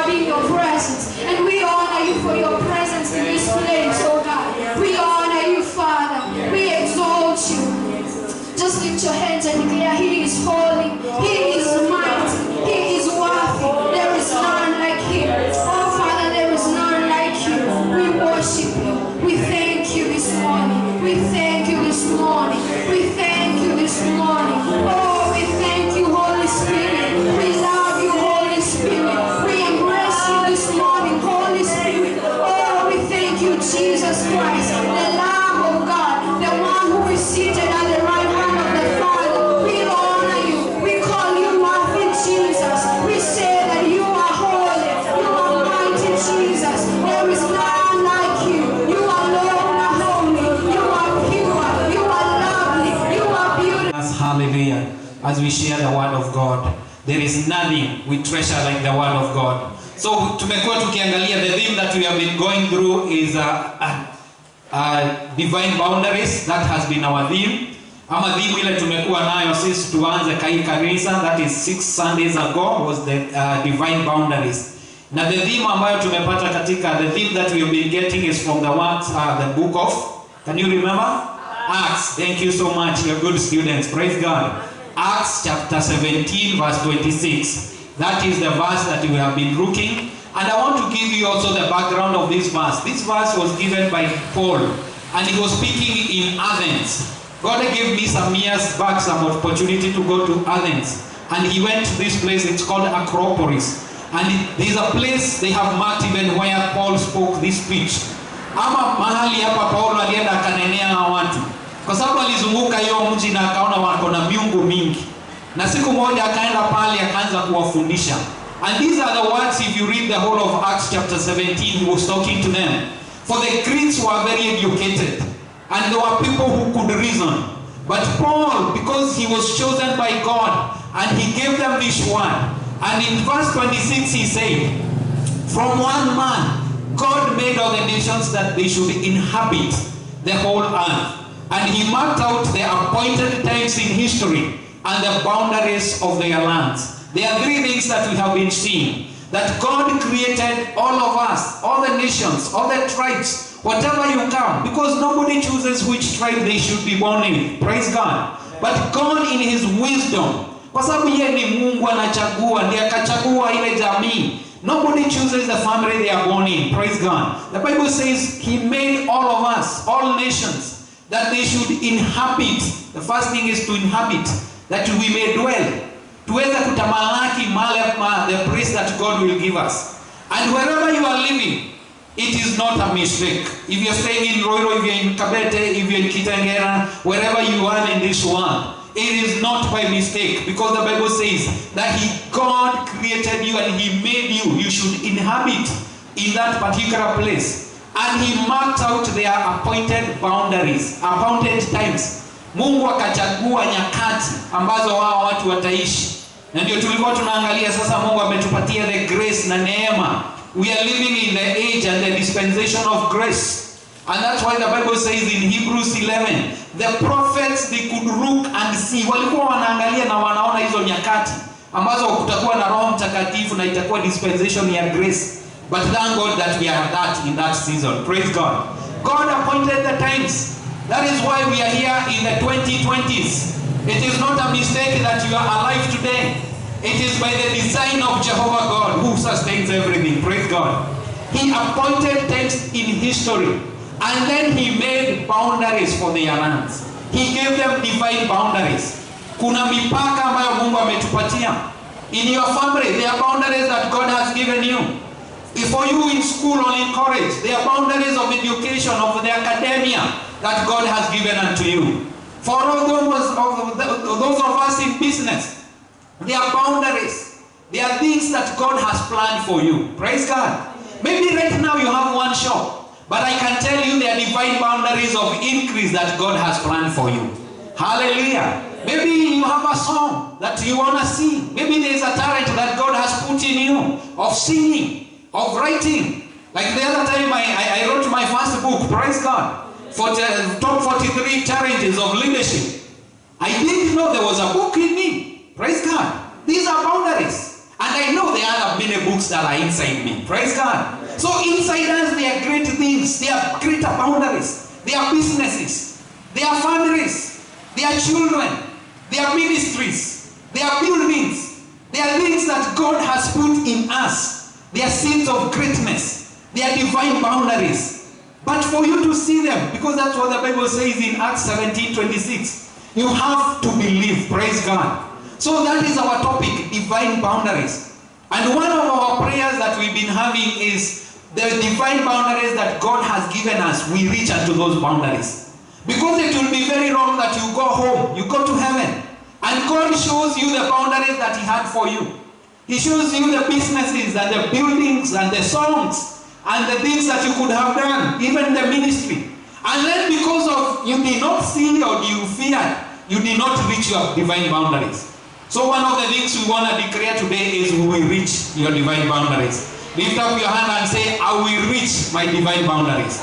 be in your presence. And we honor you for your presence in this place, oh God. We honor you, Father. We exalt you. Just lift your hands and declare, He is holy, He is mighty, He is worthy. There is none like Him. Oh Father, there is none like you. We worship you. We thank you this morning. We thank you this morning. We thank you this morning. Oh, we thank you, Holy Spirit. We love you, Holy Spirit. We embrace you this morning, Holy Spirit. Oh, we thank you, Jesus Christ, the Lamb of God, the one who is seated at the right hand of the Father. We honor you. We call you worthy, Jesus. We say that you are holy. You are mighty, Jesus. There is none like you. You alone are holy. You are pure. You are lovely. You are beautiful. Hallelujah. As we share the word of God, there is nothing we treasure like the word of God. So tumekuwa tukiangalia, the theme that we have been going through is divine boundaries. That has been our theme. Ama theme ile tumekuwa nayo since tuanze kai kanisa, that is 6 Sundays ago, was the divine boundaries. Na the theme ambayo tumepata katika, the theme that we have been getting is from the words, the book of, can you remember? Acts. Thank you so much. You're good students. Praise God. Acts chapter 17 verse 26. That is the verse that we have been looking. And I want to give you also the background of this verse. This verse was given by Paul, and he was speaking in Athens. God gave me some years back some opportunity to go to Athens. And he went to this place, it's called Acropolis. And there's a place they have marked even where Paul spoke this speech. Ama mahali hapa Paulo alienda akanenea watu. Kwa sababu alizunguka hiyo mji na akaona wako na miungu mingi. Na siku moja akaenda pale akaanza kuwafundisha. And these are the words, if you read the whole of Acts chapter 17, he was talking to them. For the Greeks were very educated, and there were people who could reason. But Paul, because he was chosen by God, and he gave them this word. And in verse 26 he said, from one man, God made all the nations that they should inhabit the whole earth. And he marked out the appointed times in history and the boundaries of their lands. There are 3 things that we have been seeing. That God created all of us, all the nations, all the tribes, whatever you come. Because nobody chooses which tribe they should be born in. Praise God. But God in His wisdom, kwa sababu yeye ni Mungu anachagua, ndiye akachagua ile jamii. Nobody chooses the family they are born in. Praise God. The Bible says He made all of us, all nations, that they should inhabit. The first thing is to inhabit, that we may dwell. Tuweze kutamalaki the place that God will give us. And wherever you are living, it is not a mistake. If you're staying in Roiro, if you're in Kabete, if you're in Kitengera, wherever you are in this world, it is not by mistake, because the Bible says that God created you and He made you. You should inhabit in that particular place. And He marked out their appointed boundaries, appointed times. Mungu akachagua nyakati ambazo wao watu wataishi. Na ndio tulikuwa tunaangalia sasa, Mungu ametupatia the grace na neema. We are living in the age and the dispensation of grace. And that's why the Bible says in Hebrews 11, the prophets, they could look and see. Walikuwa wanaangalia na wanaona hizo nyakati ambazo kutakuwa na Roho Mtakatifu na itakuwa dispensation ya grace. But thank God that we are in that season. Praise God. God appointed the times. That is why we are here in the 2020s. It is not a mistake that you are alive today. It is by the design of Jehovah God who sustains everything. Praise God. He appointed times in history. And then He made boundaries for their lands. He gave them divine boundaries. Kuna mipaka ambayo Mungu ametupatia. In your family, there are boundaries that God has given you. If for you in school or in college, there are boundaries of education, of the academia that God has given unto you. For all those of us in business, there are boundaries. There are things that God has planned for you. Praise God. Maybe right now you have one shop, but I can tell you there are divine boundaries of increase that God has planned for you. Hallelujah. Maybe you have a song that you want to sing. Maybe there is a talent that God has put in you of singing, of writing. Like the other time I wrote my first book, praise God, for the top 43 challenges of leadership. I didn't know there was a book in me. Praise God. These are boundaries. And I know there are many books that are inside me. Praise God. So inside us, there are great things. There are greater boundaries. There are businesses. There are families. There are children. There are ministries. There are buildings. There are things that God has put in us. They are seeds of greatness. They are divine boundaries. But for you to see them, because that's what the Bible says in Acts 17:26, you have to believe. Praise God. So that is our topic, divine boundaries. And one of our prayers that we've been having is the divine boundaries that God has given us, we reach unto those boundaries. Because it will be very wrong that you go home, you go to heaven, and God shows you the boundaries that He had for you. He shows you the businesses and the buildings and the songs and the things that you could have done, even the ministry. And then because of you did not see or you feared, you did not reach your divine boundaries. So one of the things we want to declare today is we will reach your divine boundaries. Lift up your hand and say, I will reach my divine boundaries.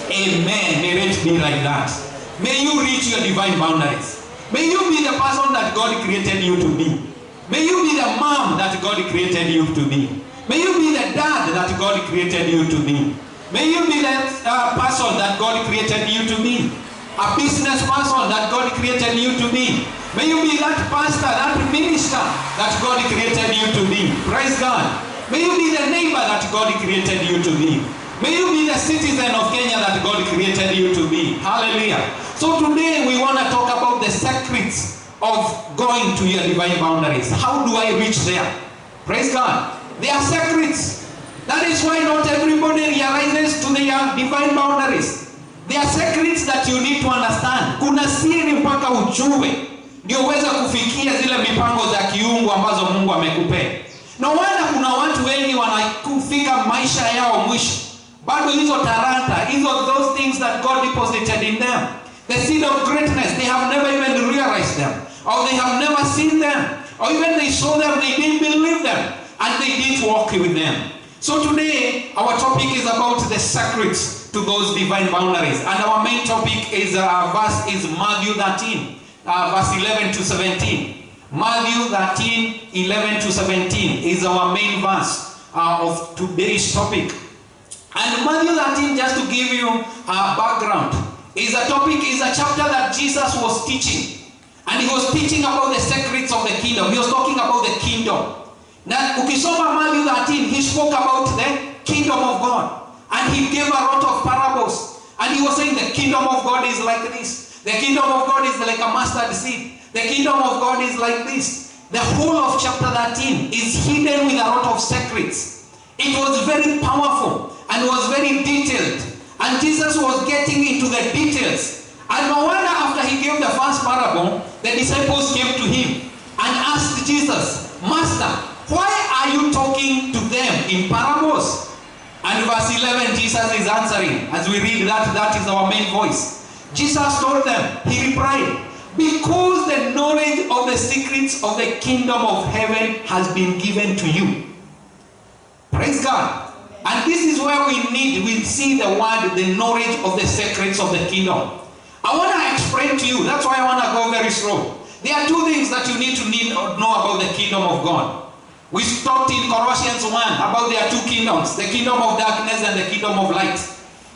Amen. May it be like that. May you reach your divine boundaries. May you be the person that God created you to be. May you be the mom that God created you to be. May you be the dad that God created you to be. May you be the person that God created you to be. A business person that God created you to be. May you be that pastor, that minister that God created you to be. Praise God. May you be the neighbor that God created you to be. May you be the citizen of Kenya that God created you to be. Hallelujah. So today we want to talk about the secrets of going to your divine boundaries. How do I reach there? Praise God. They are secrets. That is why not everybody realizes to their divine boundaries. They are secrets that you need to understand. Kuna siri mpaka ujue ndio uweze kufikia zile mipango za kiungu ambazo Mungu amekupea. Na wala kuna watu wengi wanakufika maisha yao mwisho. Bado hizo talanta, those things that God deposited in them, the seed of greatness, they have never even realized them. Or they have never seen them. Or even they saw them, they didn't believe them. And they didn't walk with them. So today, our topic is about the secrets to those divine boundaries. And our main topic is Matthew 13, verse 11 to 17. Matthew 13, 11 to 17 is our main verse of today's topic. And Matthew 13, just to give you a background, is a chapter that Jesus was teaching. And He was teaching about the secrets of the kingdom. He was talking about the kingdom. Now, ukisoma Matthew 13, He spoke about the kingdom of God. And He gave a lot of parables. And He was saying the kingdom of God is like this. The kingdom of God is like a mustard seed. The kingdom of God is like this. The whole of chapter 13 is hidden with a lot of secrets. It was very powerful and was very detailed. And Jesus was getting into the details. And no wonder after He gave the first parable, the disciples came to Him and asked Jesus, Master, why are you talking to them in parables? And verse 11, Jesus is answering. As we read that is our main voice. Jesus told them, He replied, because the knowledge of the secrets of the kingdom of heaven has been given to you. Praise God. And this is where we see the word, the knowledge of the secrets of the kingdom. I want to explain to you, that's why I want to go very slow. There are two things that you need to know about the kingdom of God. We talked in Colossians 1 about there are two kingdoms, the kingdom of darkness and the kingdom of light.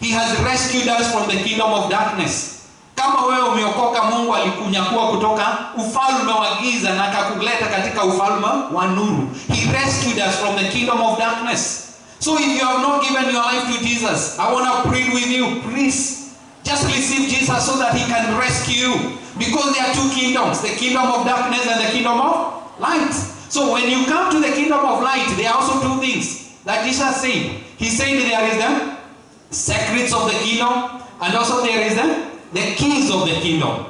He has rescued us from the kingdom of darkness. Kama wewe umeokoka, Mungu alikunyakua kutoka ufalme wa giza na akakuleta katika ufalme wa nuru. He rescued us from the kingdom of darkness. So if you have not given your life to Jesus, I want to plead with you, please just receive Jesus so that He can rescue you. Because there are two kingdoms, the kingdom of darkness and the kingdom of light. So when you come to the kingdom of light, there are also two things that Jesus said. He said there is the secrets of the kingdom, and also there is the keys of the kingdom.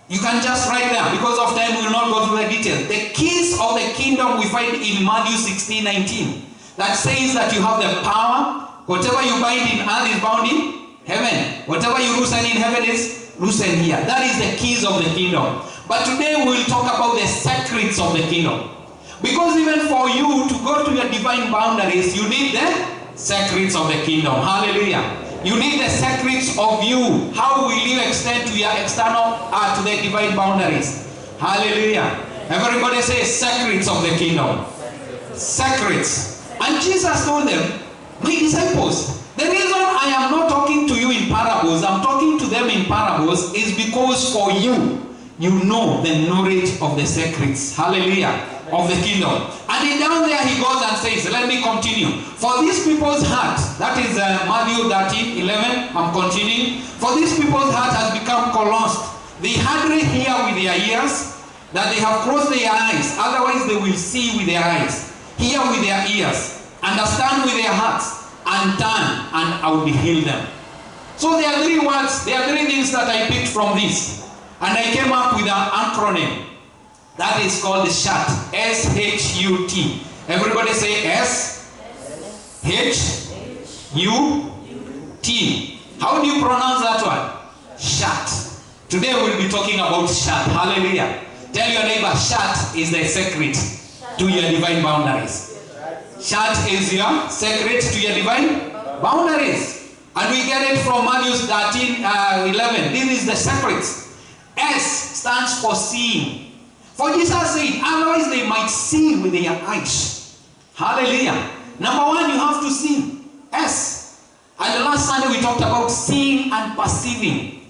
You can just write them. Because of time, we will not go through the details. The keys of the kingdom we find in Matthew 16:19. That says that you have the power. Whatever you bind in earth is bound in heaven. Whatever you loosen in heaven is loosened here. That is the keys of the kingdom. But today we will talk about the secrets of the kingdom. Because even for you to go to your divine boundaries, you need the secrets of the kingdom. Hallelujah. You need the secrets of you. How will you extend to your external, to the divine boundaries? Hallelujah. Everybody say secrets of the kingdom. secrets. And Jesus told them, my disciples, the reason I am not talking to you in parables, I'm talking to them in parables, is because for you, you know the knowledge of the secrets. Hallelujah. Of the kingdom. And then down there he goes and says, let me continue. For these people's heart, that is Matthew 13:11, I'm continuing. For these people's heart has become callous. They hardly hear with their ears, that they have closed their eyes. Otherwise they will see with their eyes, hear with their ears, understand with their hearts, and turn, and I will heal them. So there are three words, there are three things that I picked from this. And I came up with an acronym. That is called the SHUT. S-H-U-T. Everybody say S-H-U-T. How do you pronounce that one? SHUT. Today we'll be talking about SHUT. Hallelujah. Tell your neighbor, SHUT is the secret to your divine boundaries. SHUT is your secret to your divine boundaries. And we get it from Matthew 13:11. This is the secret. S stands for seeing. For Jesus said, otherwise they might see with their eyes. Hallelujah. Number one, you have to see. S. And the last Sunday we talked about seeing and perceiving.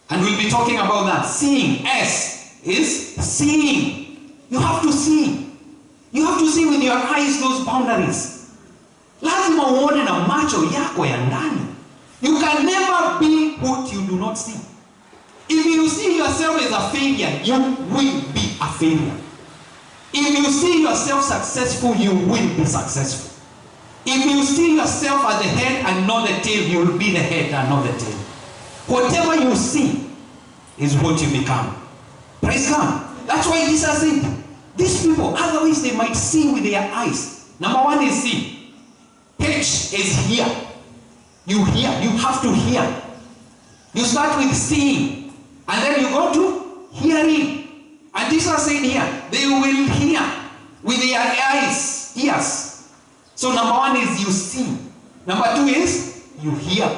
And we'll be talking about that. Seeing. S is seeing. You have to see. You have to see with your eyes those boundaries. Lazima uone na macho yako ya ndani. You can never be what you do not see. If you see yourself as a failure, you will be a failure. If you see yourself successful, you will be successful. If you see yourself as the head and not the tail, you will be the head and not the tail. Whatever you see is what you become. Praise God. That's why Jesus said, these people, otherwise they might see with their eyes. Number one is see. H is hear. You hear. You have to hear. You start with seeing. And then you go to hearing. And Jesus said here, they will hear with their eyes, ears. So number one is you see. Number two is you hear.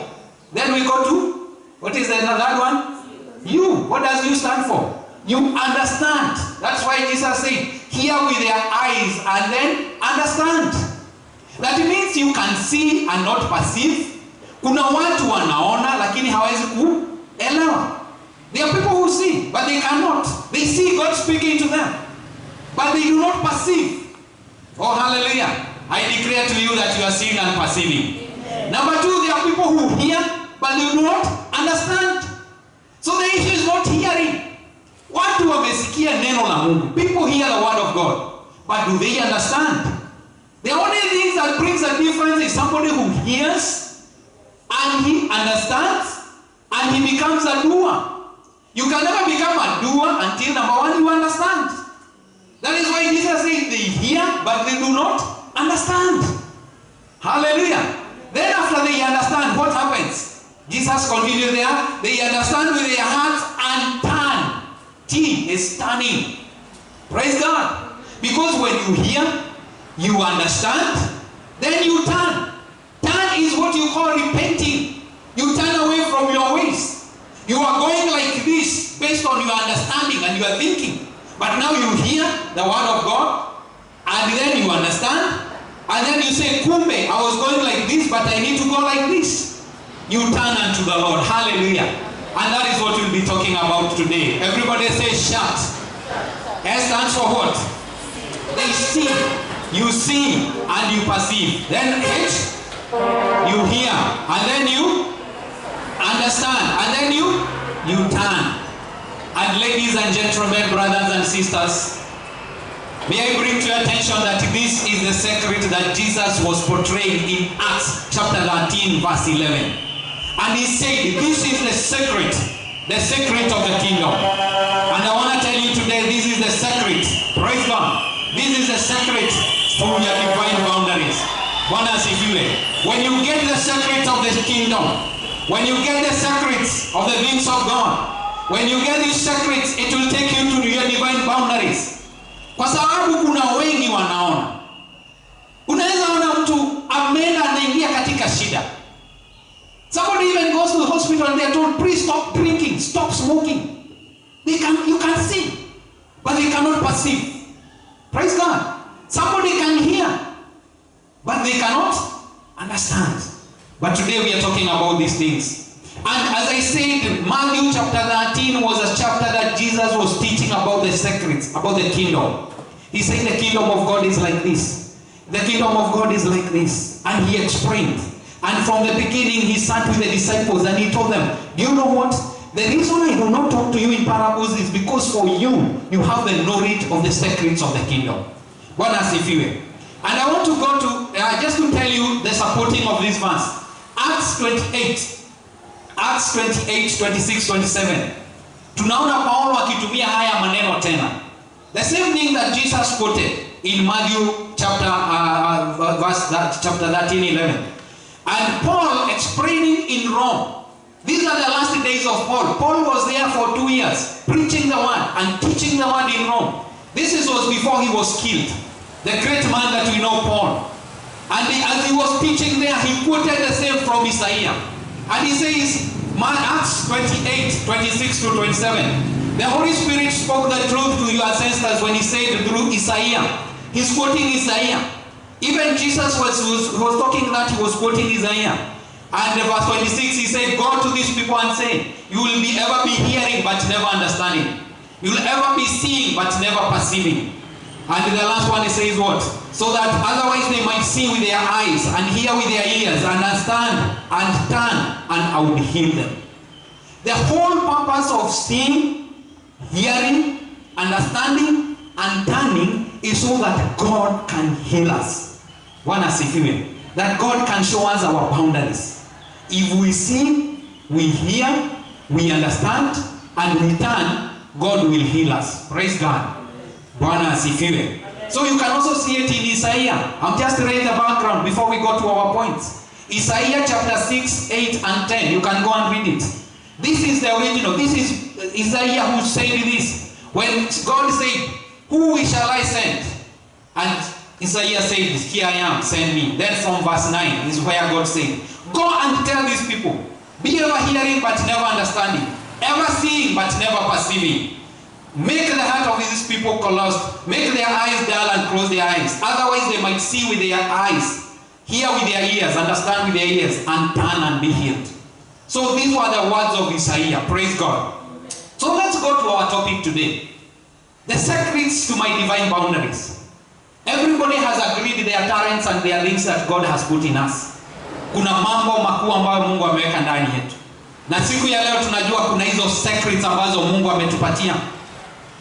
Then we go to, what is the third one? You. What does you stand for? You understand. That's why Jesus said, hear with their eyes and then understand. That means you can see and not perceive. Kuna watu wanaona lakini hawezi kuelewa. There are people who see, but they cannot. They see God speaking to them, but they do not perceive. Oh, hallelujah. I declare to you that you are seeing and perceiving. Amen. Number two, there are people who hear, but they do not understand. So the issue is not hearing. Watu wamesikia neno la Mungu. People hear the word of God, but do they understand? The only thing that brings a difference is somebody who hears, and he understands, and he becomes a doer. You can never become a doer until number one, you understand. That is why Jesus said they hear, but they do not understand. Hallelujah. Then after they understand, what happens? Jesus continues there. They understand with their hearts and turn. T is turning. Praise God. Because when you hear, you understand, then you turn. Turn is what you call repenting. You turn away from your ways. You are going like this based on your understanding and your thinking. But now you hear the word of God, and then you understand, and then you say, Kumbe, I was going like this, but I need to go like this. You turn unto the Lord. Hallelujah. And that is what we'll be talking about today. Everybody say SHUT. S stands for what? They see. You see and you perceive. Then H, you hear. And then you understand. And then you turn. And ladies and gentlemen, brothers and sisters, may I bring to your attention that this is the secret that Jesus was portraying in Acts chapter 13 verse 11. And he said, this is the secret of the kingdom. And I want to tell you today, this is the secret. Praise God. This is the secret from your divine boundaries. When you get the secret of the kingdom, when you get the secrets of the things of God, when you get these secrets, it will take you to your divine boundaries. Kwa sababu kuna wengi wanaona. Unaweza ona mtu ameenda anaingia katika shida. Somebody even goes to the hospital and they are told, please stop drinking, stop smoking. You can see, but they cannot perceive. Praise God. Somebody can hear they cannot understand. But today we are talking about these things. And as I said, Matthew chapter 13 was a chapter that Jesus was teaching about the secrets, about the kingdom. He said the kingdom of God is like this. The kingdom of God is like this. And he explained. And from the beginning he sat with the disciples and he told them, do you know what? The reason I do not talk to you in parables is because for you have the knowledge of the secrets of the kingdom. God has asifiwe. And I want to go to, just to tell you the supporting of this verse. Acts 28. Acts 28, 26, 27. Tunaona Paulo akitumia haya maneno tena. The same thing that Jesus quoted in Matthew chapter 13, 11. And Paul explaining in Rome. These are the last days of Paul. Paul was there for 2 years, preaching the word and teaching the word in Rome. This was before he was killed. The great man that we know, Paul. And as he was teaching there, he quoted the same from Isaiah. And he says, Acts 28, 26 to 27. The Holy Spirit spoke the truth to your ancestors when he said through Isaiah. He's quoting Isaiah. Even Jesus was talking that he was quoting Isaiah. And verse 26, he said, go to these people and say, you will ever be hearing but never understanding. You will ever be seeing but never perceiving. And the last one he says what? So that otherwise they might see with their eyes and hear with their ears, understand and turn, and I will heal them. The whole purpose of seeing, hearing, understanding, and turning is so that God can heal us. One asifiwe. That God can show us our boundaries. If we see, we hear, we understand, and we turn, God will heal us. Praise God. Bwana asifiwe. So you can also see it in Isaiah. I'm just reading the background before we go to our points. Isaiah chapter 6, 8 and 10. You can go and read it. This is the original. This is Isaiah who said this. When God said, who shall I send? And Isaiah said, here I am, send me. Then from verse 9 is where God said, go and tell these people, be ever hearing but never understanding, ever seeing but never perceiving. Make the heart of these people closed, make their eyes dull and close their eyes. Otherwise they might see with their eyes, hear with their ears, understand with their ears, and turn and be healed. So these were the words of Isaiah. Praise God. So let's go to our topic today. The secrets to my divine boundaries. Everybody has agreed their talents and their things that God has put in us. Kuna mambo makuu ambayo Mungu ameweka ndani yetu. Na siku ya leo tunajua kuna hizo secrets ambazo Mungu ametupatia.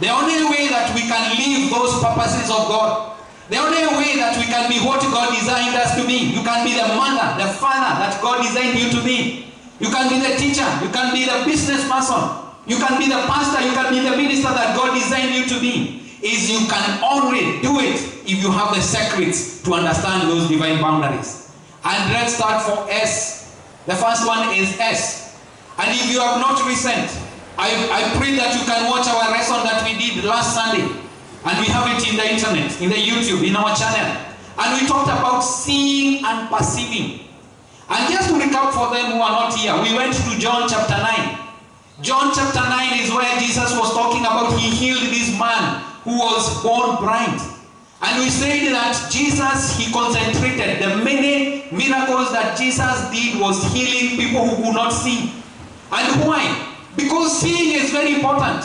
The only way that we can live those purposes of God, the only way that we can be what God designed us to be. You can be the mother, the father that God designed you to be. You can be the teacher, you can be the business person, you can be the pastor, you can be the minister that God designed you to be. Is you can only do it if you have the secrets to understand those divine boundaries. And let's start for S. The first one is S. And if you have not listened, I pray that you can watch our lesson that we did last Sunday. And we have it in the internet, in the YouTube, in our channel. And we talked about seeing and perceiving. And just to recap for them who are not here, we went to John chapter 9. John chapter 9 is where Jesus was talking about he healed this man who was born blind. And we said that Jesus, he concentrated, the many miracles that Jesus did was healing people who could not see. And why? Because seeing is very important.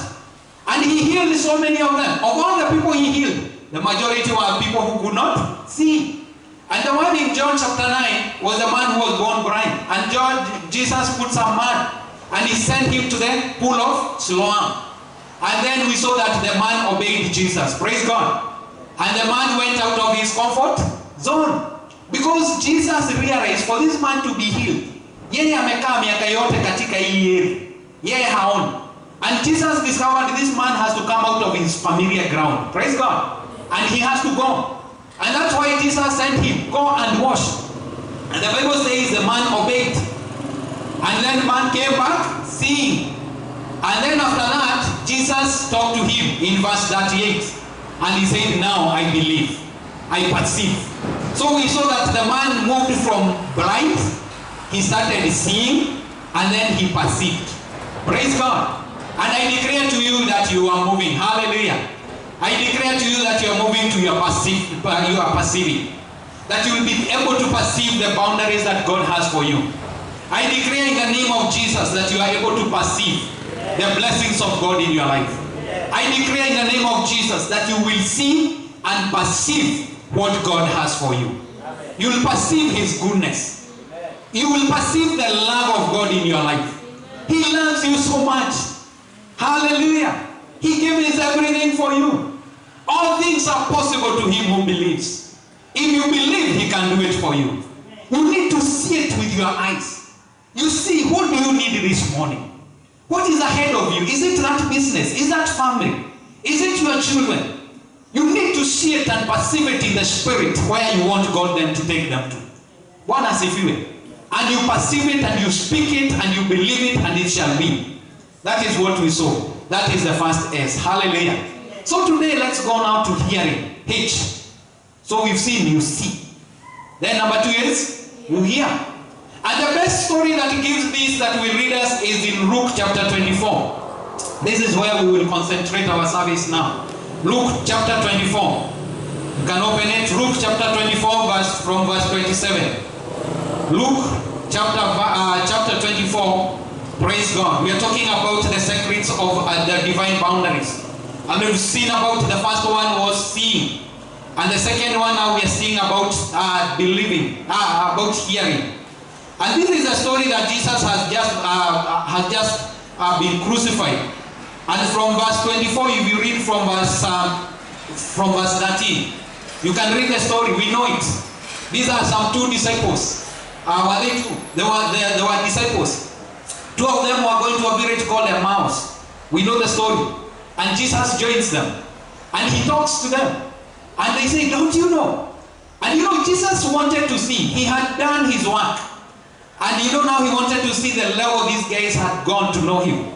And he healed so many of them. Of all the people he healed, the majority were people who could not see. And the one in John chapter 9 was the man who was born blind. And Jesus put some mud and he sent him to the pool of Siloam. And then we saw that the man obeyed Jesus. Praise God. And the man went out of his comfort zone. Because Jesus realized for this man to be healed, yeye amekaa miaka yote katika hii area. Yeye haoni. And Jesus discovered this man has to come out of his familiar ground. Praise God. And he has to go. And that's why Jesus sent him, go and wash. And the Bible says the man obeyed. And then the man came back seeing. And then after that, Jesus talked to him in verse 38. And he said, now I believe, I perceive. So we saw that the man moved from blind, he started seeing, and then he perceived. Praise God. And I declare to you that you are moving. Hallelujah. I declare to you that you are moving to your perceiving. The that you will be able to perceive the boundaries that God has for you. I declare in the name of Jesus that you are able to perceive the blessings of God in your life. I declare in the name of Jesus that you will see and perceive what God has for you. You will perceive His goodness. You will perceive the love of God in your life. He loves you so much. Hallelujah. He gave His everything for you. All things are possible to him who believes. If you believe, He can do it for you. You need to see it with your eyes. You see, what do you need this morning? What is ahead of you? Is it that business? Is that family? Is it your children? You need to see it and perceive it in the spirit where you want God then to take them to. One as if you will. And you perceive it and you speak it and you believe it and it shall be. That is what we saw. That is the first S. Hallelujah. So today let's go now to hearing. H. So we've seen you see. Then number 2 is you hear. And the best story that gives this that will read us is in Luke chapter 24. This is where we will concentrate our service now. Luke chapter 24. You can open it. Luke chapter 24 from verse 27. Luke chapter 24. Praise God. We are talking about the secrets of the divine boundaries. And we've seen about the first one was seeing. And the second one now we are seeing about believing, about hearing. And this is a story that Jesus has just been crucified. And from verse 24, if you read from verse 13, you can read the story. We know it. These are some 2 disciples. Were they 2? They were disciples. 2 of them were going to a village called Emmaus. We know the story. And Jesus joins them. And He talks to them. And they say, don't you know? And you know, Jesus wanted to see. He had done His work. And you know, now He wanted to see the level these guys had gone to know Him.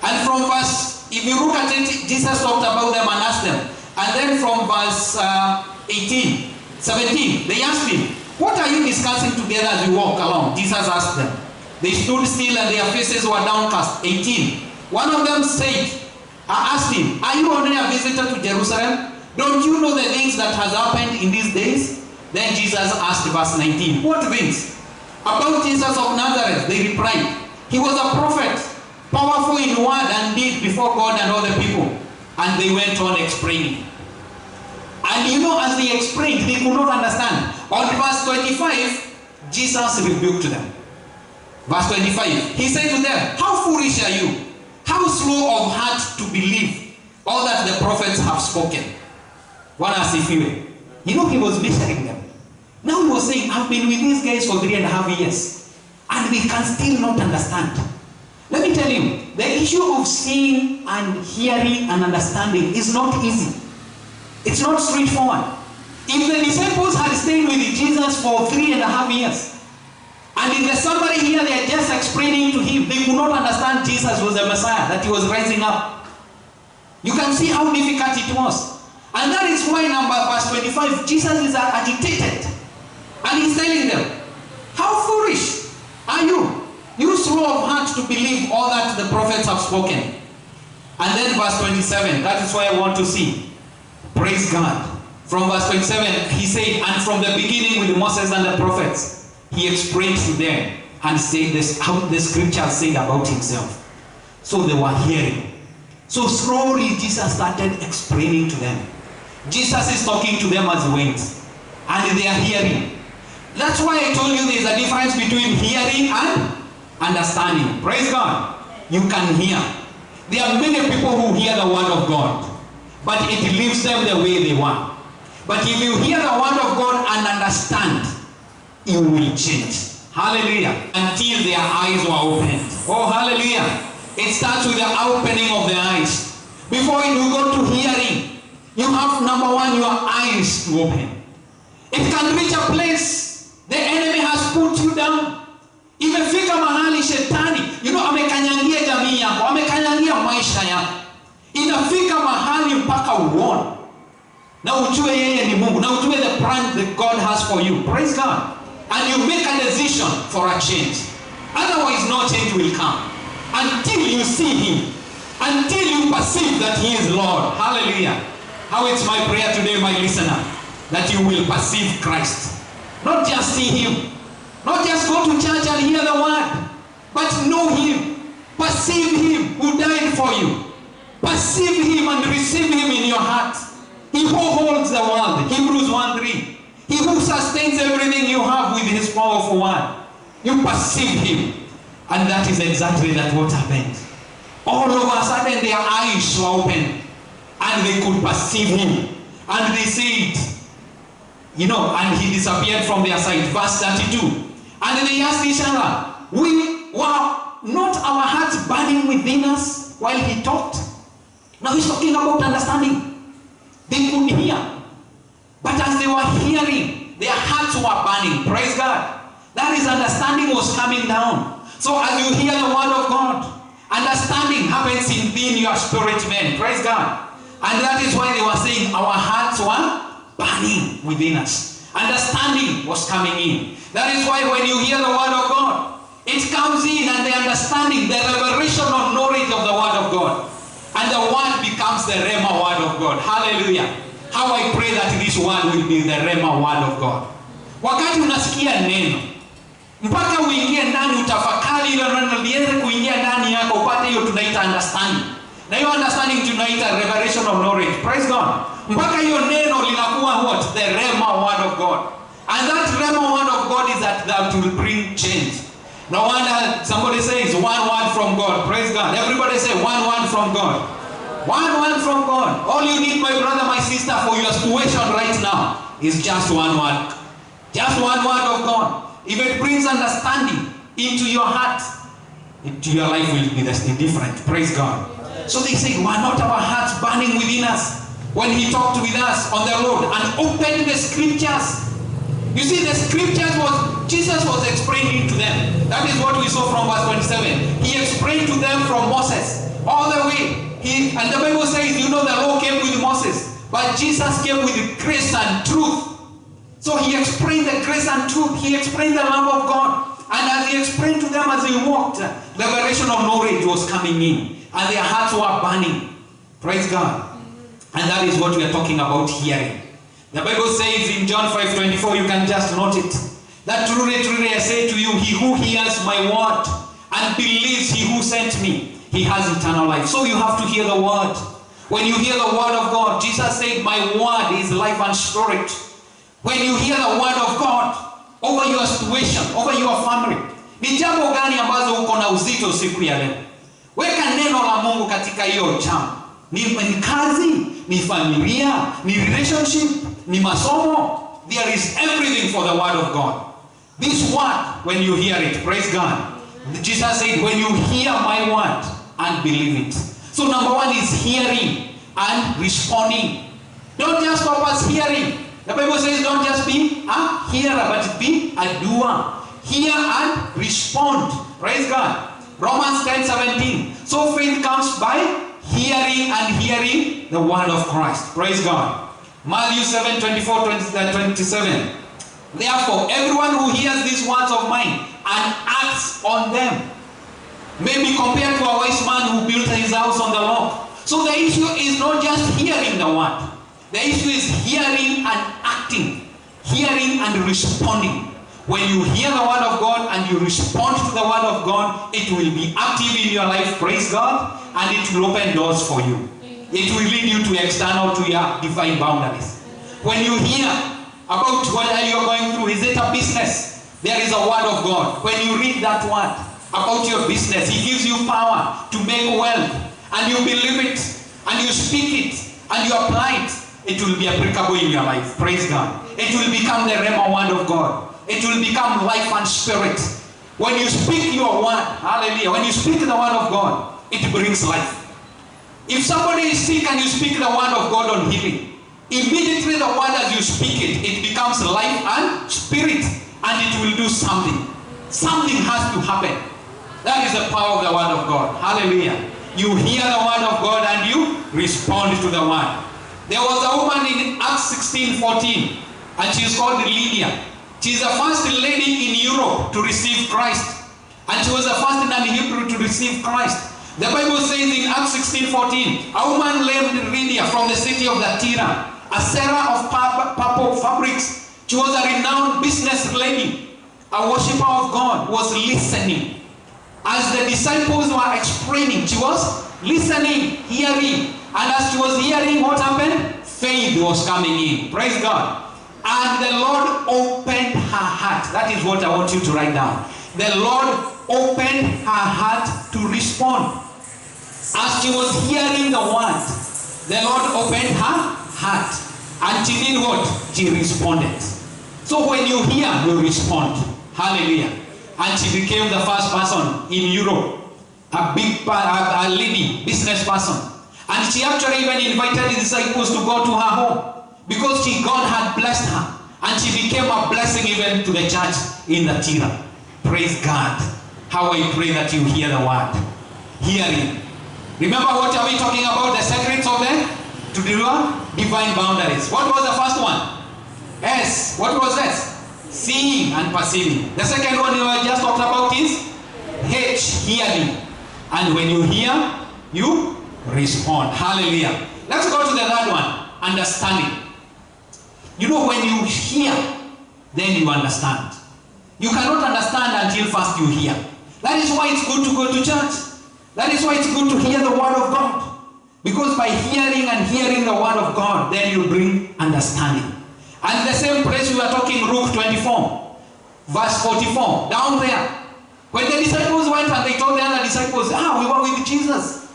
And from verse, if you look at it, Jesus talked about them and asked them. And then from verse 17, they asked Him, what are you discussing together as you walk along? Jesus asked them. They stood still and their faces were downcast. 18. One of them asked Him, are you only a visitor to Jerusalem? Don't you know the things that has happened in these days? Then Jesus asked verse 19, what things? About Jesus of Nazareth, they replied, He was a prophet, powerful in word and deed before God and all the people. And they went on explaining. And you know, as they explained, they could not understand. On verse 25, Jesus rebuked them. Verse 25, He said to them, how foolish are you? How slow of heart to believe all that the prophets have spoken. One as if you will. You know, He was measuring them. Now He was saying, I've been with these guys for 3.5 years. And we can still not understand. Let me tell you, the issue of seeing and hearing and understanding is not easy. It's not straightforward. If the disciples had stayed with Jesus for 3.5 years, and in the summary here they are just explaining to Him, they could not understand Jesus was the Messiah, that He was rising up. You can see how difficult it was. And that is why verse 25, Jesus is agitated. And He's telling them, how foolish are you? You slow of heart to believe all that the prophets have spoken. And then verse 27, that is why I want to see. Praise God. From verse 27, He said, and from the beginning with Moses and the prophets, He explained to them and said this, how the scripture said about Himself. So they were hearing. So slowly Jesus started explaining to them. Jesus is talking to them as He went. And they are hearing. That's why I told you there's a difference between hearing and understanding. Praise God. You can hear. There are many people who hear the word of God, but it leaves them the way they want. But if you hear the word of God and understand, you will change. Hallelujah. Until their eyes were opened. Oh, hallelujah. It starts with the opening of the eyes. Before you go to hearing, you have, number one, your eyes to open. It can reach a place the enemy has put you down. Imefika mahali shetani, amekanyangia jamii yako, amekanyangia maisha yako. Inafika mahali mpaka uone. Na ujue yeye ni Mungu. Na ujue the plan that God has for you. Praise God. And you make a decision for a change. Otherwise, no change will come. Until you see Him. Until you perceive that He is Lord. Hallelujah. How it's my prayer today, my listener, that you will perceive Christ. Not just see him. Not just go to church and hear the word. But know him. Perceive him who died for you. Perceive him and receive him in your heart. He who holds the world. Hebrews 1:3. He who sustains everything you have with his powerful word. You perceive him. And that is exactly what happened. All of a sudden their eyes were opened. And they could perceive him. And they said, and he disappeared from their sight. Verse 32. And they asked each other, were not our hearts burning within us while he talked? Now he's talking about understanding. They could hear. But as they were hearing, their hearts were burning. Praise God. That is, understanding was coming down. So as you hear the word of God, understanding happens within your spirit, man. Praise God. And that is why they were saying our hearts were burning within us. Understanding was coming in. That is why when you hear the word of God, it comes in, and the understanding, the revelation of knowledge of the word of God. And the word becomes the Rhema word of God. Hallelujah. How I pray that this word will be the Rhema word of God. Wakati unasikia neno, mpaka uingie ndani utafakari ile neno liweze kuingia ndani yako, upate hiyo tunaita understanding. Na hiyo understanding tunaita revelation of knowledge. Praise God. Mpaka hiyo neno linakuwa what? The Rhema word of God. And that Rhema word of God is that will bring change. No wonder somebody says one word from God. Praise God. Everybody say one word from God. One word from God. All you need, my brother, my sister, for your situation right now is just one word. Just one word of God. If it brings understanding into your heart, into your life will be different. Praise God. So they say, were not our hearts burning within us when he talked with us on the road and opened the scriptures? You see, the scriptures Jesus was explaining to them. That is what we saw from verse 27. He explained to them from Moses all the way. And the Bible says, the law came with Moses, but Jesus came with grace and truth. So he explained the grace and truth. He explained the love of God. And as he explained to them as they walked, the revelation of knowledge was coming in. And their hearts were burning. Praise God. And that is what we are talking about hearing. The Bible says in John 5:24, you can just note it, that truly, truly I say to you, he who hears my word and believes he who sent me, he has eternal life. So you have to hear the word. When you hear the word of God, Jesus said, my word is life and spirit. When you hear the word of God over your situation, over your family, ni jambo gani ambazo uko na uzito siku ya leo? Weka neno la Mungu katika hiyo jambo. Ni kazi, ni familia, ni relationship, ni masomo. There is everything for the word of God. This word, when you hear it, praise God. Jesus said, when you hear my word and believe it. So number one is hearing and responding. Don't just stop us hearing. The Bible says don't just be a hearer, but be a doer. Hear and respond. Praise God. Romans 10:17. So faith comes by hearing, and hearing the word of Christ. Praise God. Matthew 7:24-27. Therefore, everyone who hears these words of mine and acts on them may be compared to a wise man who built his house on the rock. So the issue is not just hearing the word. The issue is hearing and acting. Hearing and responding. When you hear the word of God and you respond to the word of God, it will be active in your life, praise God, and it will open doors for you. It will lead you to external, to your divine boundaries. When you hear about what you are going through, is it a business? There is a word of God. When you read that word about your business, He gives you power to make wealth, and you believe it, and you speak it, and you apply it, it will be applicable in your life. Praise God. It will become the Rhema word of God. It will become life and spirit. When you speak your word, hallelujah, when you speak the word of God, it brings life. If somebody is sick and you speak the word of God on healing, immediately the word as you speak it, it becomes life and spirit, and it will do something. Something has to happen. That is the power of the word of God. Hallelujah. You hear the word of God and you respond to the word. There was a woman in Acts 16:14, and she is called Lydia. She is the first lady in Europe to receive Christ. And she was the first non-Hebrew to receive Christ. The Bible says in Acts 16:14, a woman named Lydia from the city of Thyatira, a seller of purple fabrics She was a renowned business lady, a worshiper of God, was listening. As the disciples were explaining, she was listening, hearing. And as she was hearing, what happened? Faith was coming in. Praise God. And the Lord opened her heart. That is what I want you to write down. The Lord opened her heart to respond. As she was hearing the word, the Lord opened her heart. And she did what? She responded. So when you hear, you respond. Hallelujah. And she became the first person in Europe, a lady, business person. And she actually even invited the disciples to go to her home because God had blessed her. And she became a blessing even to the church in the Tira. Praise God. How I pray that you hear the word. Hearing. Remember what are we talking about? The secrets of to deliver divine boundaries. What was the first one? S. What was that? Seeing and perceiving. The second one I just talked about is H. Hearing. And when you hear, you respond. Hallelujah. Let's go to the third one. Understanding. You know, when you hear, then you understand. You cannot understand until first you hear. That is why it's good to go to church. That is why it's good to hear the word of God. Because by hearing and hearing the word of God, then you bring understanding. And the same place we are talking, Luke 24, verse 44, down there. When the disciples went and they told the other disciples, we were with Jesus.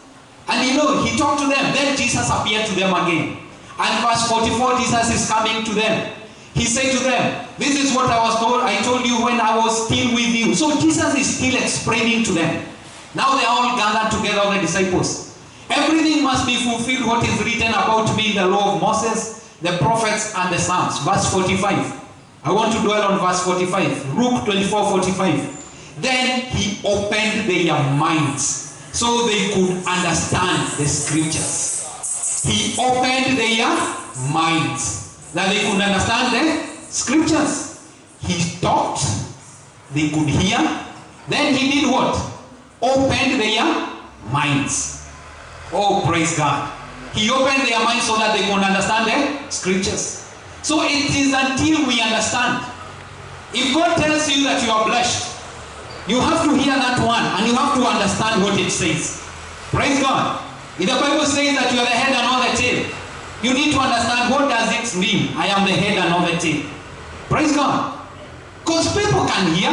And you know, he talked to them. Then Jesus appeared to them again. And verse 44, Jesus is coming to them. He said to them, this is what I told you when I was still with you. So Jesus is still explaining to them. Now they are all gathered together, the disciples. Everything must be fulfilled what is written about me in the law of Moses, the prophets, and the Psalms. Verse 45. I want to dwell on verse 45. Luke 24:45. Then he opened their minds so they could understand the scriptures. He opened their minds that they could understand the scriptures. He talked, they could hear. Then he did what? Opened their minds. Oh, praise God. He opened their minds so that they could understand the scriptures. So it is until we understand. If God tells you that you are blessed, you have to hear that one and you have to understand what it says. Praise God. If the Bible says that you are the head and not the tail, you need to understand what does it mean. I am the head and not the tail. Praise God. Because people can hear,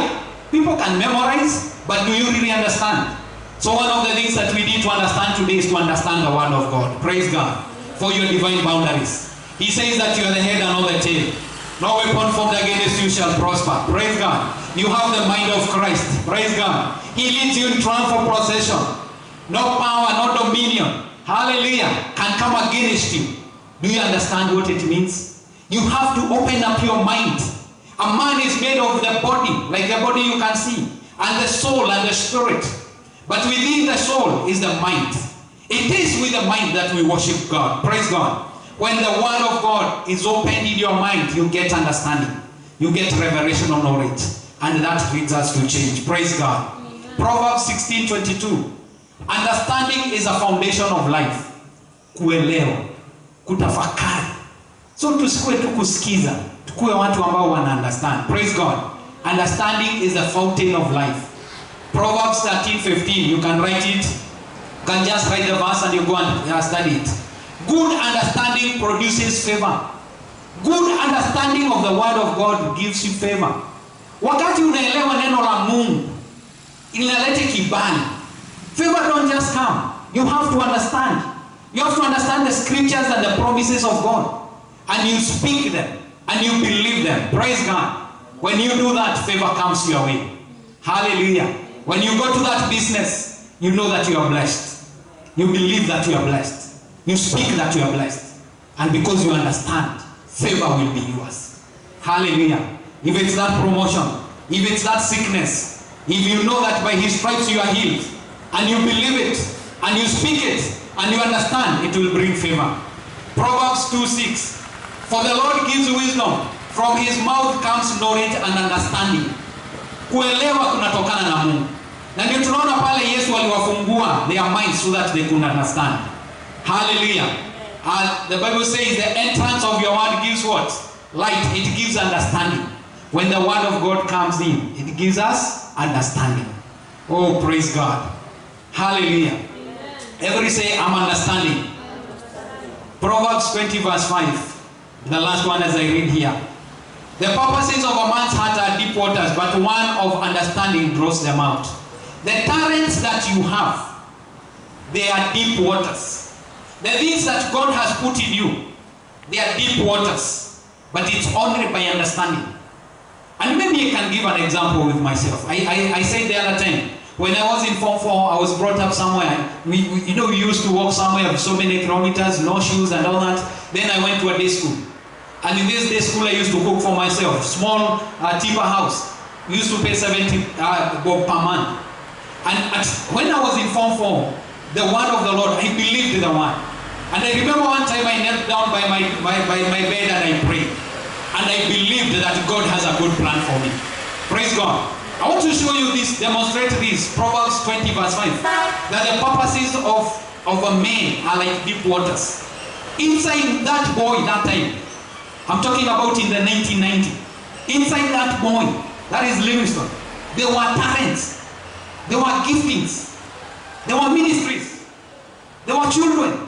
people can memorize, but do you really understand? So one of the things that we need to understand today is to understand the word of God. Praise God. For your divine boundaries. He says that you are the head and not the tail. No weapon formed against you shall prosper. Praise God. You have the mind of Christ. Praise God. He leads you in triumphal procession. No power, no dominion. Hallelujah. Can come against you. Do you understand what it means? You have to open up your mind. A man is made of the body, like the body you can see, and the soul and the spirit. But within the soul is the mind. It is with the mind that we worship God. Praise God. When the word of God is opened in your mind, you get understanding. You get revelation of knowledge. And that leads us to change. Praise God. Amen. Proverbs 16:22. Understanding is a foundation of life. Kuelewa. Kutafakari. So tusikue tu kusikiza. Tukue watu ambao wana understand. Praise God. Understanding is the fountain of life. Proverbs 13:15. You can write it. You can just write the verse and you go and study it. Good understanding produces favor. Good understanding of the word of God gives you favor. Wakati unaelewa neno la Mungu, inaleta kibali. Favor don't just come. You have to understand. You have to understand the scriptures and the promises of God. And you speak them. And you believe them. Praise God. When you do that, favor comes your way. Hallelujah. When you go to that business, you know that you are blessed. You believe that you are blessed. You speak that you are blessed. And because you understand, favor will be yours. Hallelujah. If it's that promotion, if it's that sickness, if you know that by his stripes you are healed, and you believe it, and you speak it, and you understand, it will bring favor. Proverbs 2:6. For the Lord gives wisdom. From his mouth comes knowledge and understanding. Kuelewa kunatokana na Mungu. Na ndio tunaona pale Yesu aliwafungua their minds so that they could understand. Hallelujah. The Bible says the entrance of your word gives what? light, it gives understanding. When the word of God comes in, it gives us understanding. Oh, praise God. Hallelujah. Amen. Everybody say, I'm understanding. Proverbs 20 verse 5. The last one as I read here. The purposes of a man's heart are deep waters, but one of understanding draws them out. The talents that you have, they are deep waters. The things that God has put in you, they are deep waters. But it's only by understanding. And maybe I can give an example with myself. I said the other time, when I was in Form 4, I was brought up somewhere. We used to walk somewhere so many kilometers, no shoes and all that. Then I went to a day school. And in this day school, I used to cook for myself. Small timber house. We used to pay 70 bob per month. And when I was in Form 4, the word of the Lord, I believed the word. And I remember one time I knelt down by my bed and I prayed. And I believed that God has a good plan for me. Praise God. I want to show you this, demonstrate this. Proverbs 20 verse 5. That the purposes of a man are like deep waters. Inside that boy that time, I'm talking about in the 1990. Inside that boy, that is Livingstone, there were talents. There were giftings. There were ministries. There were children.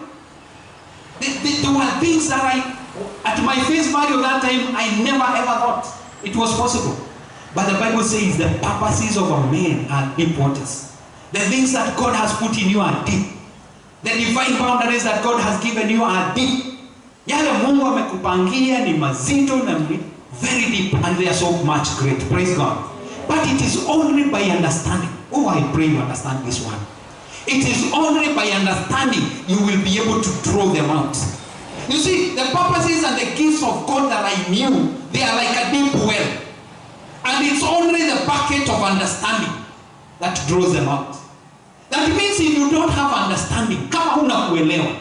There were things that at my face value that time, I never ever thought it was possible. But the Bible says the purposes of a man are deep waters. The things that God has put in you are deep. The divine boundaries that God has given you are deep. Yale Mungu amekupangia ni mazito na very deep, and they are so much great. Praise God. But it is only by understanding. Oh, I pray you understand this one. It is only by understanding you will be able to draw them out. You see, the purposes and the gifts of God that I knew, they are like a deep well. And it's only the bucket of understanding that draws them out. That means if you don't have understanding, kama huna kuelewa,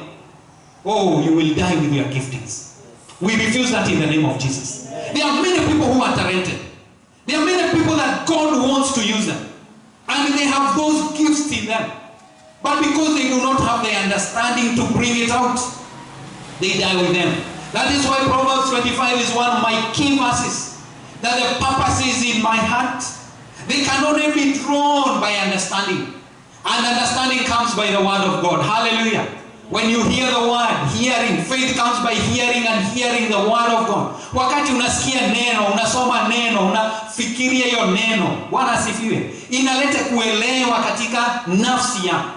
oh, you will die with your giftings. We refuse that in the name of Jesus. There are many people who are talented. There are many people that God wants to use them. And they have those gifts in them. But because they do not have the understanding to bring it out, they die with them. That is why Proverbs 25 is one of my key verses. That the purposes in my heart, they can only be drawn by understanding. And understanding comes by the word of God. Hallelujah. When you hear the word, hearing, faith comes by hearing and hearing the word of God. Wakati unasikia neno, unasoma neno, unafikiria hiyo neno, Bwana asifiwe, inaleta kuelewa katika nafsi yako.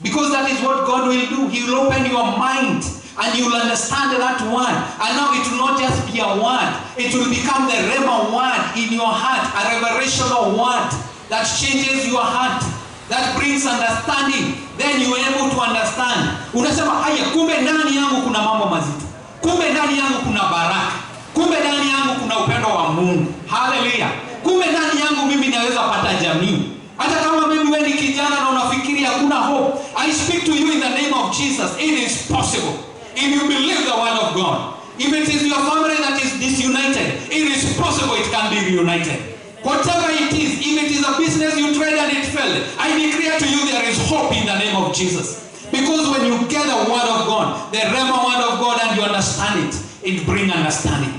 Because that is what God will do. He will open your mind and you will understand that word. And now it will not just be a word. It will become the rhema word in your heart. A revelational word that changes your heart. That brings understanding. Then you are able to understand. Unasema, haya, kumbe ndani yangu kuna mambo mazito. Kumbe ndani yangu kuna baraka. Kumbe ndani yangu kuna upendo wa Mungu. Hallelujah. Kumbe ndani yangu mimi naweza pata jamii. Hata kama mimi wewe ni kijana na unafikiri hakuna hope, I speak to you in the name of Jesus. It is possible. If you believe the word of God. If it is your family that is disunited, it is possible it can be reunited. Whatever it is, if it is a business you tried and it failed, I declare to you there is hope in the name of Jesus. Because when you get the word of God, the rhema word of God, and you understand it, it brings understanding.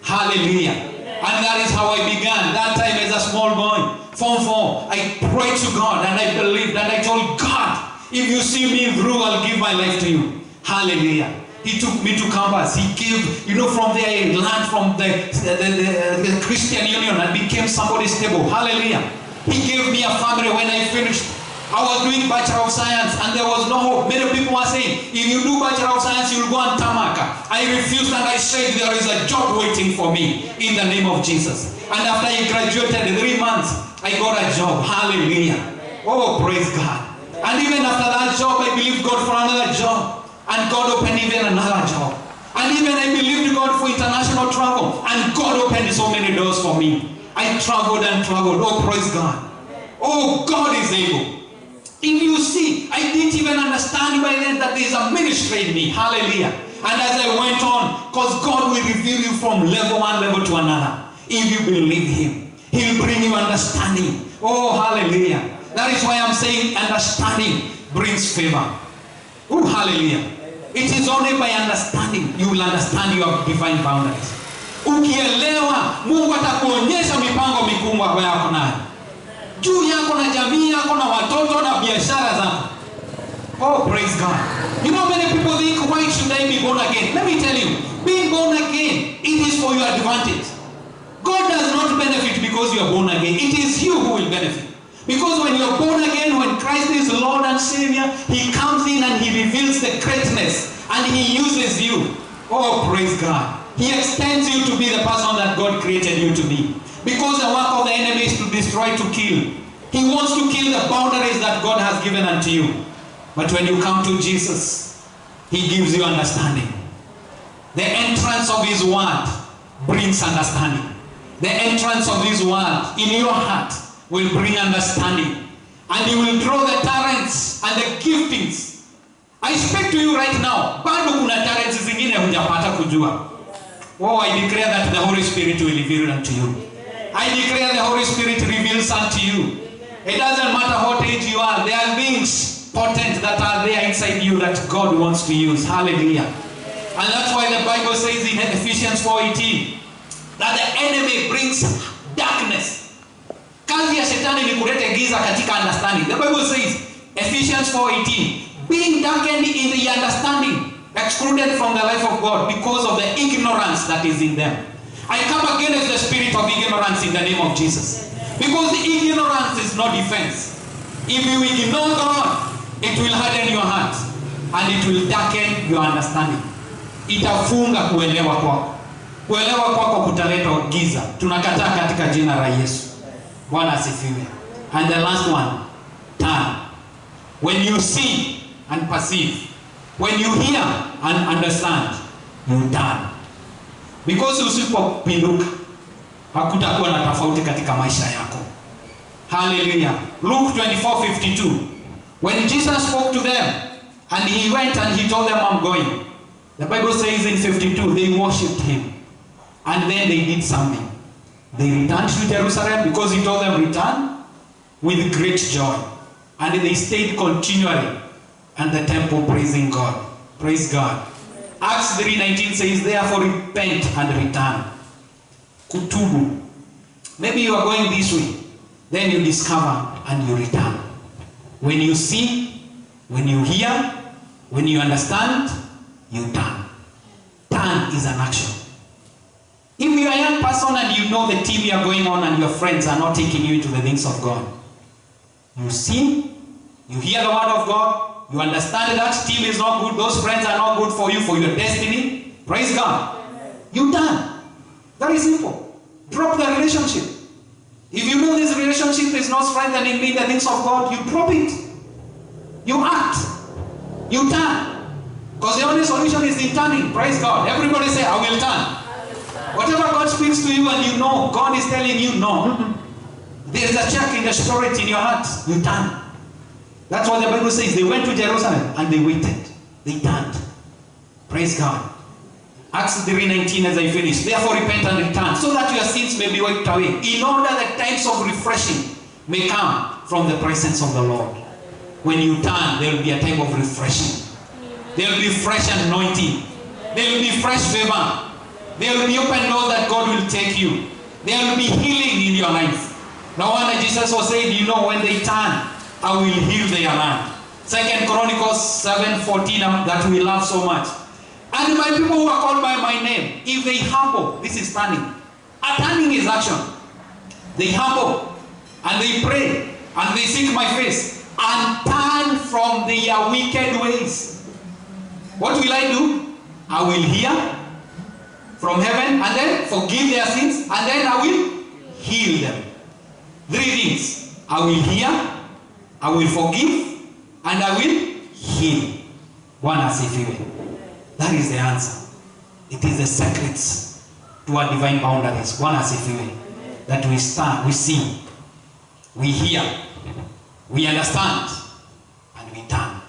Hallelujah. And that is how I began. That time as a small boy, Form 4, I prayed to God and I believed and I told God, if you see me through, I'll give my life to you. Hallelujah. He took me to campus. He gave, from there I learned from the Christian Union and became somebody stable. Hallelujah. He gave me a family when I finished. I was doing Bachelor of Science and there was no hope. Many people were saying, if you do Bachelor of Science, you'll go on Tamaka. I refused and I said, there is a job waiting for me in the name of Jesus. And after I graduated 3 months, I got a job. Hallelujah. Oh, praise God. And even after that job, I believed God for another job. And God opened even another job. And even I believed God for international travel. And God opened so many doors for me. I traveled and traveled. Oh, praise God. Oh, God is able. If you see, I didn't even understand by then that there is a ministry in me. Hallelujah. And as I went on, because God will reveal you from level one level to another. If you believe Him, He will bring you understanding. Oh, hallelujah. That is why I'm saying understanding brings favor. Oh, hallelujah. It is only by understanding you will understand your divine boundaries. Ukielewa, Mungu atakuonyesha mipango mikubwa yako nayo. Juu yako na jamii yako na watoto na biashara zako. Oh, praise God. You know, many people think, why should I be born again? Let me tell you, being born again, it is for your advantage. God does not benefit because you are born again. It is you who will benefit. Because when you are born again, when Christ is Lord and Savior, He comes in and He reveals the greatness and He uses you. Oh, praise God. He extends you to be the person that God created you to be. Because the work of the enemy is to destroy, to kill. He wants to kill the boundaries that God has given unto you. But when you come to Jesus, He gives you understanding. The entrance of His word brings understanding. The entrance of His word in your heart will bring understanding. And He will draw the talents and the giftings. I speak to you right now. Bado kuna talents zingine hujapata kujua. Oh, I declare that the Holy Spirit will reveal unto you. I declare the Holy Spirit reveals unto you. It doesn't matter what age you are. There are things potent that are there inside you that God wants to use. Hallelujah. And that's why the Bible says in Ephesians 4:18 that the enemy brings darkness. Kazi ya shetani ni kuleta giza katika understanding. The Bible says, Ephesians 4:18, being darkened in the understanding, excluded from the life of God because of the ignorance that is in them. I come against the spirit of ignorance in the name of Jesus. Because ignorance is no defense. If you ignore God, it will harden your heart and it will darken your understanding. Itafunga kuelewa kwako. Kuelewa kwako kutaleta giza. Tunakataa katika jina la Yesu. Bwana asifiwe. And the last one, turn. When you see and perceive, when you hear and understand, you turn. Because usipopinduka, hakutakuwa na tofauti katika maisha yako. Hallelujah. Luke 24:52. When Jesus spoke to them, and He went and He told them, I'm going. The Bible says in 52, they worshipped Him. And then they did something. They returned to Jerusalem because He told them, return with great joy. And they stayed continually at the temple praising God. Praise God. Acts 3:19 says, therefore repent and return. Kutubu. Maybe you are going this way. Then you discover and you return. When you see, when you hear, when you understand, you turn. Turn is an action. If you are a young person and you know the team you are going on and your friends are not taking you into the things of God, you see, you hear the word of God, you understand that team is not good, those friends are not good for you, for your destiny, praise God. You turn. Very simple. Drop the relationship. If you know this relationship is not strengthening me in the things of God, you drop it. You act. You turn. Because the only solution is in turning. Praise God. Everybody say, I will turn. Whatever God speaks to you and you know, God is telling you no. There is a check in the spirit in your heart. You turn. That's what the Bible says. They went to Jerusalem and they waited. They turned. Praise God. Acts 3:19 as I finish. Therefore repent and return, so that your sins may be wiped away, in order that times of refreshing may come from the presence of the Lord. When you turn, there will be a time of refreshing. There will be fresh anointing. There will be fresh favor. There will be open doors that God will take you. There will be healing in your life. No wonder Jesus was saying, you know, when they turn, I will heal their land. 2 Chronicles 7:14, that we love so much. And my people who are called by my name, if they humble, this is turning. A turning is action. They humble and they pray and they seek my face and turn from their wicked ways. What will I do? I will hear from heaven and then forgive their sins and then I will heal them. 3 things. I will hear, I will forgive, and I will heal. Bwana asifiwe. That is the answer. It is the secrets to our divine boundaries. Bwana asifiwe. That we stand, we see, we hear, we understand, and we turn.